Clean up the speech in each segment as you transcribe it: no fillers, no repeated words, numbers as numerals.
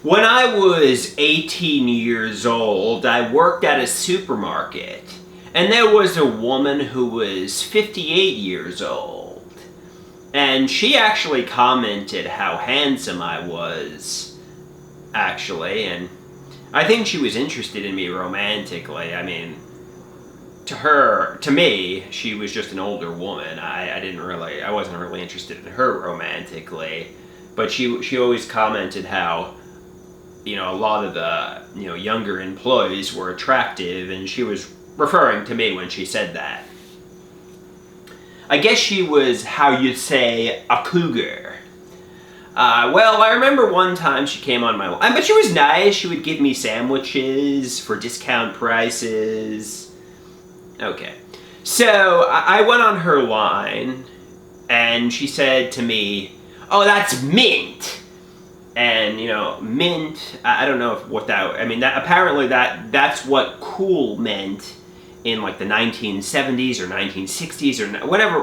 When I was 18 years old, I worked at a supermarket, and there was a woman who was 58 years old, and she actually commented how handsome I was, actually, and I think she was interested in me romantically. I mean, to me, she was just an older woman. I wasn't really interested in her romantically, but she always commented how, a lot of the, younger employees were attractive, and she was referring to me when she said that. I guess she was how you'd say a cougar. Well, I remember one time she came on my line, but she was nice. She would give me sandwiches for discount prices. Okay. So, I went on her line, and she said to me, "Oh, that's mint." And, mint, I don't know apparently that's what cool meant in like the 1970s or 1960s or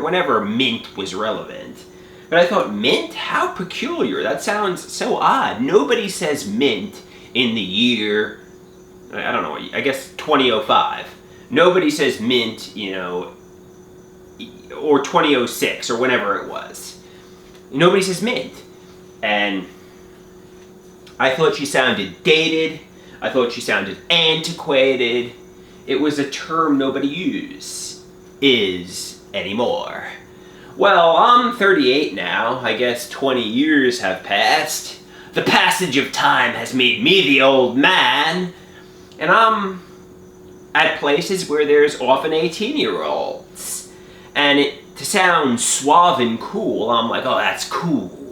whenever mint was relevant. But I thought, mint? How peculiar. That sounds so odd. Nobody says mint in the year, I don't know, I guess 2005. Nobody says mint, or 2006 or whenever it was. Nobody says mint. And I thought she sounded dated. I thought she sounded antiquated. It was a term nobody is anymore. Well, I'm 38 now. I guess 20 years have passed. The passage of time has made me the old man. And I'm at places where there's often 18-year-olds. And to sound suave and cool, I'm like, "Oh, that's cool."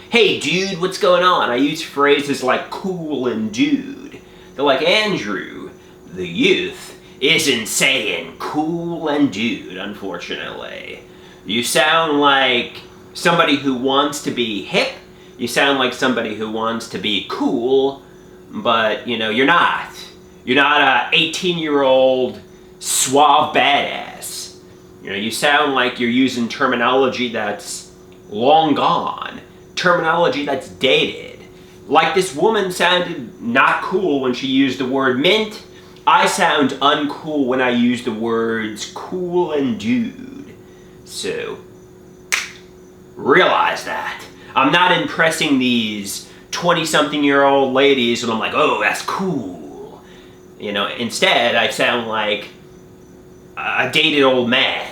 "Hey, dude, what's going on?" I use phrases like cool and dude. They're like, "Andrew, the youth isn't saying cool and dude, unfortunately. You sound like somebody who wants to be hip. You sound like somebody who wants to be cool, but, you're not. You're not a 18-year-old suave badass. You sound like you're using terminology that's long gone. Terminology that's dated. Like this woman sounded not cool when she used the word mint. I sound uncool when I use the words cool and dude. So, realize that. I'm not impressing these 20-something-year-old ladies and I'm like, "Oh, that's cool." Instead I sound like a dated old man.